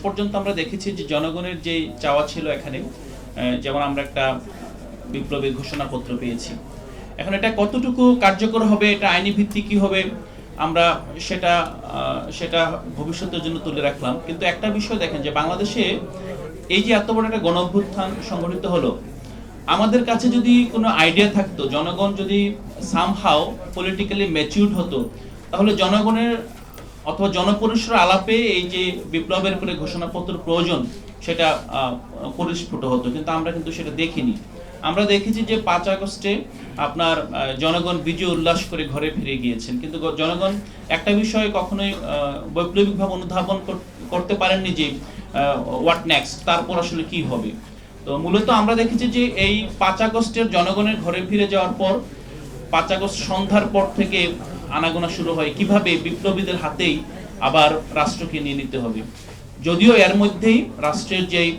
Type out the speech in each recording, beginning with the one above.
পর্যন্ত আমরা দেখেছি যে জনগণের যে চাওয়া ছিল এখানে, যেমন আমরা একটা বিপ্লবী ঘোষণাপত্র পেয়েছি। এখন এটা কতটুকু কার্যকর হবে, এটা আইনি ভিত্তি কি হবে, আমরা সেটা ভবিষ্যতের জন্য তুলে রাখলাম। কিন্তু একটা বিষয় দেখেন যে বাংলাদেশে এই যে এত বড় একটা গণ অভ্যুত্থান সংঘটিত হলো, আমাদের কাছে যদি কোনো আইডিয়া থাকতো, জনগণ যদি সামহাও পলিটিক্যালি ম্যাচিউরড হতো, তাহলে জনগণের অথবা জনপরিসর আলাপে এই যে বিপ্লবের করে ঘোষণাপত্র প্রয়োজন সেটা পরিস্ফুট হতো। কিন্তু আমরা কিন্তু সেটা দেখিনি। আমরা দেখেছি যে 5 আগস্টে আপনার জনগণ বিজয় উল্লাস করে ঘরে ফিরে গিয়েছেন, কিন্তু জনগণ একটা বিষয়ে কখনোই বৈপ্লবিকভাবে অনুধাবন করতে পারেননি যে হোয়াট নেক্সট, তারপর আসলে কি হবে। তো মূলত আমরা দেখেছি যে এই 5 আগস্টের জনগণের ঘরে ফিরে যাওয়ার পর 5 আগস্ট সন্ধ্যার পর থেকে আনাগোনা শুরু হয় কিভাবে বিপ্লবীদের হাতেই আবার রাষ্ট্রকে নিয়ে নিতে হবে। যদিও এর মধ্যেই রাষ্ট্রের যেই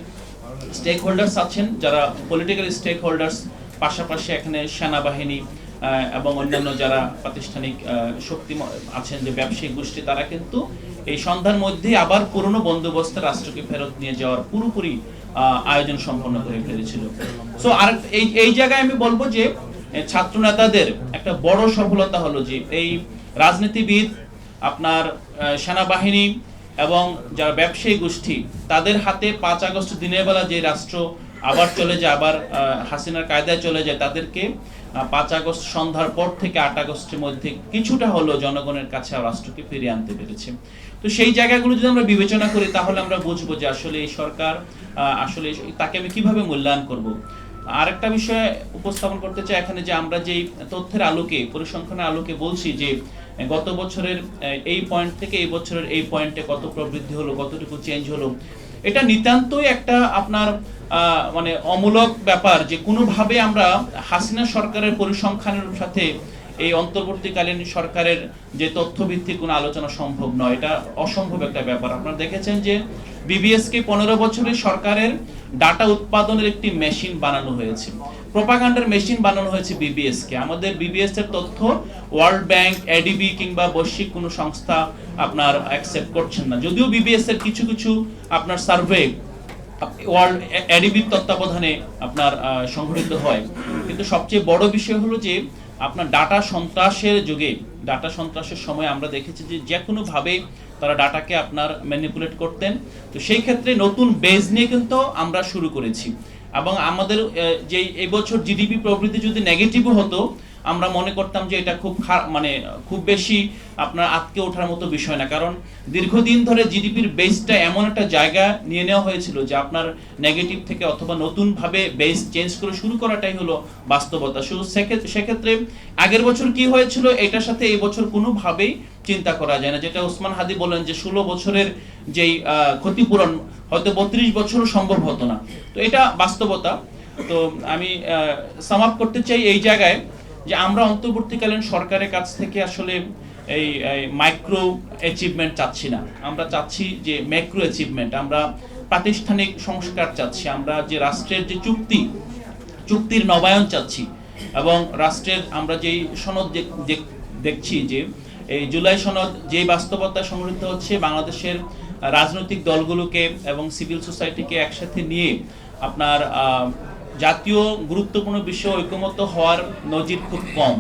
স্টেক হোল্ডার্স আছেন, যারা পলিটিক্যাল স্টেক হোল্ডার্স, পাশাপাশি এখানে সেনাবাহিনী এবং অন্যান্য যারা প্রাতিষ্ঠানিক শক্তি আছেন, যে ব্যবসায়িক গোষ্ঠী, তারা কিন্তু এই সন্ধ্যার মধ্যেই আবার পুরনো বন্দোবস্তে রাষ্ট্রকে ফেরত নিয়ে যাওয়ার পুরোপুরি আয়োজন সম্পন্ন করে ফেলেছিল। সো আর এই জায়গায় আমি বলবো যে ছাত্র নেতাদের একটা বড় সফলতা হলো যে এই রাজনীতিবিদ, আপনার সেনাবাহিনী এবং যারা ব্যবসায়ী গোষ্ঠী, তাদের হাতে 5 আগস্ট দিনের বেলা যে রাষ্ট্র আবার চলে যায়, আবার হাসিনার কায়দায় চলে যায়, তাদেরকে 5 আগস্ট সন্ধ্যার পর থেকে 8 আগস্টের মধ্যে কিছুটা হলো জনগণের কাছে রাষ্ট্রকে ফিরিয়ে আনতে পেরেছে। তো সেই জায়গাগুলো যদি আমরা বিবেচনা করি, তাহলে আমরা বুঝবো যে আসলে এই সরকার আসলে তাকে আমি কিভাবে মূল্যায়ন করব। আরেকটা বিষয় উপস্থাপন করতে চাই এখানে, যে আমরা যেই তথ্যের আলোকে, পরিসংখ্যানের আলোকে বলছি যে গত বছরের এই পয়েন্ট থেকে এই বছরের এই পয়েন্টে কত প্রবৃদ্ধি হলো, কতটুকু চেঞ্জ হলো, এটা নিতান্তই একটা আপনার মানে অমূলক ব্যাপার, যে কোনোভাবে আমরা হাসিনা সরকারের পরিসংখ্যানের সাথে এই অন্তর্বর্তীকালীন সরকারের যে তথ্যভিত্তিক কোনো আলোচনা সম্ভব নয়। এটা অসম্ভব একটা ব্যাপার। আপনারা দেখেছেন যে বিবিএস কে 15 বছরের সরকারের ডাটা উৎপাদনের একটি মেশিন বানানো হয়েছে, প্রোপাগান্ডার মেশিন বানানো হয়েছে বিবিএস কে। আমাদের বিবিএস এর তথ্য ওয়ার্ল্ড ব্যাংক, এডিবি কিংবা বৈশ্বিক কোনো সংস্থা আপনার অ্যাকসেপ্ট করছেন না। যদিও বিবিএস এর কিছু কিছু আপনার সার্ভে ওয়ার্ল্ড এডিবির তত্ত্বাবধানে আপনার সংগঠিত হয়, কিন্তু সবচেয়ে বড় বিষয় হলো যে আপনার ডাটা সন্ত্রাসের যুগে, ডাটা সন্ত্রাসের সময় আমরা দেখেছি যে কোনোভাবে তারা ডাটাকে আপনার ম্যানিপুলেট করতেন। তো সেই ক্ষেত্রে নতুন বেজ নিয়ে কিন্তু আমরা শুরু করেছি, এবং আমাদের যে এই বছর জিডিপি প্রবৃদ্ধি যদি নেগেটিভও হতো, আমরা মনে করতাম যে এটা খুব বেশি আপনার আটকে ওঠার মতো বিষয় না, কারণ দীর্ঘদিন ধরে জিডিপির বেসটা এমন একটা জায়গা নিয়ে নেওয়া হয়েছিল যে আপনার নেগেটিভ থেকে অথবা নতুনভাবে বেস চেঞ্জ করে শুরু করাটাই হলো বাস্তবতা। সেক্ষেত্রে আগের বছর কি হয়েছিল এটার সাথে এই বছর কোনোভাবেই চিন্তা করা যায় না। যেটা ওসমান হাদি বলেন যে 16 বছরের যেই ক্ষতিপূরণ হয়তো 32 বছরও সম্ভব হতো না। তো এটা বাস্তবতা। তো আমি সাম আপ করতে চাই এই জায়গায় যে আমরা অন্তর্বর্তীকালীন সরকারের কাছ থেকে আসলে এই মাইক্রো অ্যাচিভমেন্ট চাচ্ছি না, আমরা চাচ্ছি যে ম্যাক্রো অ্যাচিভমেন্ট। আমরা প্রাতিষ্ঠানিক সংস্কার চাচ্ছি, আমরা যে রাষ্ট্রের যে চুক্তির নবায়ন চাচ্ছি, এবং রাষ্ট্রের আমরা যেই সনদ দেখছি যে এই জুলাই সনদ যে বাস্তবতা সংগঠিত হচ্ছে, বাংলাদেশের রাজনৈতিক দলগুলোকে এবং সিভিল সোসাইটিকে একসাথে নিয়ে আপনার জাতীয় গুরুত্বপূর্ণ বিষয়ে ঐকমত্য হওয়ার নজির খুব কম।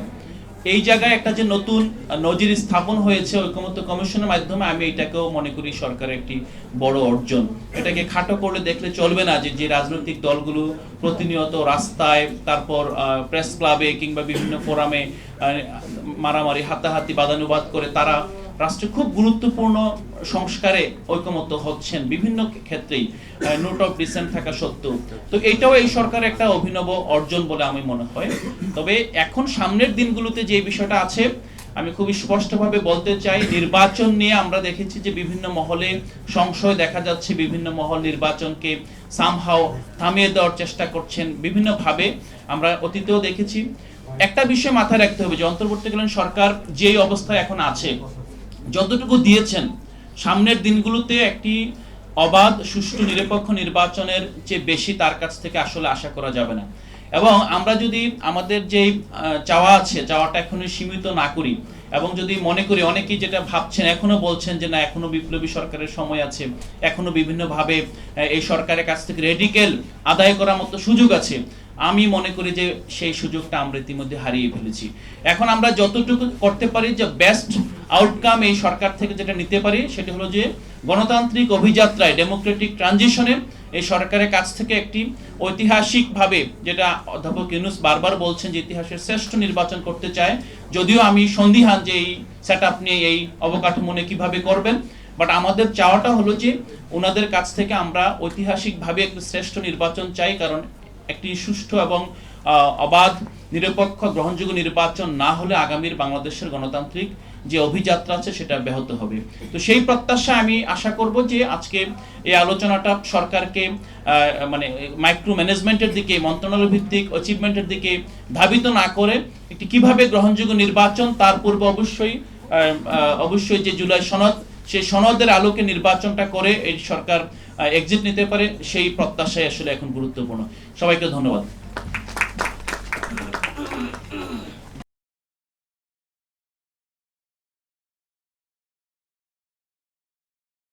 এই জায়গায় একটা যে নতুন নজির স্থাপন হয়েছে ঐকমত্য কমিশনের মাধ্যমে, আমি এটাকেও মনে করি সরকারের একটি বড় অর্জন। এটাকে খাটো করলে দেখলে চলবে না যে রাজনৈতিক দলগুলো প্রতিনিয়ত রাস্তায়, তারপর প্রেস ক্লাবে কিংবা বিভিন্ন ফোরামে মারামারি, হাতাহাতি, বাদানুবাদ করে তারা রাষ্ট্রে খুব গুরুত্বপূর্ণ সংস্কারে ঐকমত্য হচ্ছেন বিভিন্ন ক্ষেত্রেই, নোট অফ ডিসেন্ট থাকা সত্ত্বেও। তো এইটাও এই সরকারের একটা অভিনব অর্জন বলে আমি মনে হয়। তবে এখন সামনের দিনগুলোতে যে বিষয়টা আছে, আমি খুবই স্পষ্টভাবে বলতে চাই, নির্বাচন নিয়ে আমরা দেখেছি যে বিভিন্ন মহলে সংশয় দেখা যাচ্ছে, বিভিন্ন মহল নির্বাচনকে সামহাও থামিয়ে দেওয়ার চেষ্টা করছেন বিভিন্নভাবে। আমরা অতীতেও দেখেছি। একটা বিষয় মাথায় রাখতে হবে যে অন্তর্বর্তীকালীন সরকার যেই অবস্থায় এখন আছে, যতটুকু দিয়েছেন, সামনের দিনগুলোতে একটি অবাধ, সুষ্ঠু, নিরপেক্ষ নির্বাচনের চেয়ে বেশি তার কাছ থেকে আসলে আশা করা যাবে না। এবং আমরা যদি আমাদের যেই চাওয়া আছে, চাওয়াটা এখনই সীমিত না করি, এবং যদি মনে করি অনেকেই যেটা ভাবছেন এখনো বলছেন যে না এখনো বিপ্লবী সরকারের সময় আছে, এখনো বিভিন্নভাবে এই সরকারের কাছ থেকে রেডিকেল আদায় করার মতো সুযোগ আছে, আমি মনে করি যে সেই সুযোগটা আমরা ইতিমধ্যে হারিয়ে ফেলেছি। এখন আমরা যতটুকু করতে পারি যে বেস্ট আউটকাম এই সরকার থেকে যেটা নিতে পারি সেটা হলো যে গণতান্ত্রিক অভিযাত্রায় ডেমোক্রেটিক ট্রানজিশনে এই সরকারের কাছ থেকে একটি ঐতিহাসিকভাবে, যেটা অধ্যাপক ইউনূস বারবার বলছেন যে ইতিহাসের শ্রেষ্ঠ নির্বাচন করতে চায়, যদিও আমি সন্দিহান যে এই সেট আপ নিয়ে এই অবকাঠামো নিয়ে কীভাবে করবেন, বাট আমাদের চাওয়াটা হলো যে ওনাদের কাছ থেকে আমরা ঐতিহাসিকভাবে একটি শ্রেষ্ঠ নির্বাচন চাই, কারণ একটি সুষ্ঠু এবং অবাধ, নিরপেক্ষ, গ্রহণযোগ্য নির্বাচন না হলে আগামীর বাংলাদেশের গণতান্ত্রিক যে অভিযাত্রা আছে সেটা ব্যাহত হবে। তো সেই প্রত্যাশা আমি আশা করব যে আজকে এই আলোচনাটা সরকারকে মানে মাইক্রো ম্যানেজমেন্টের দিকে, মন্ত্রণালয় ভিত্তিক অ্যাচিভমেন্টের দিকে ধাবিত না করে একটি কিভাবে গ্রহণযোগ্য নির্বাচন, তার পূর্বে অবশ্যই যে জুলাই সনদ, সেই সনদের আলোকে নির্বাচনটা করে এই সরকার এক্সিট নিতে পারে, সেই প্রত্যাশাই আসলে এখন গুরুত্বপূর্ণ। সবাইকে ধন্যবাদ।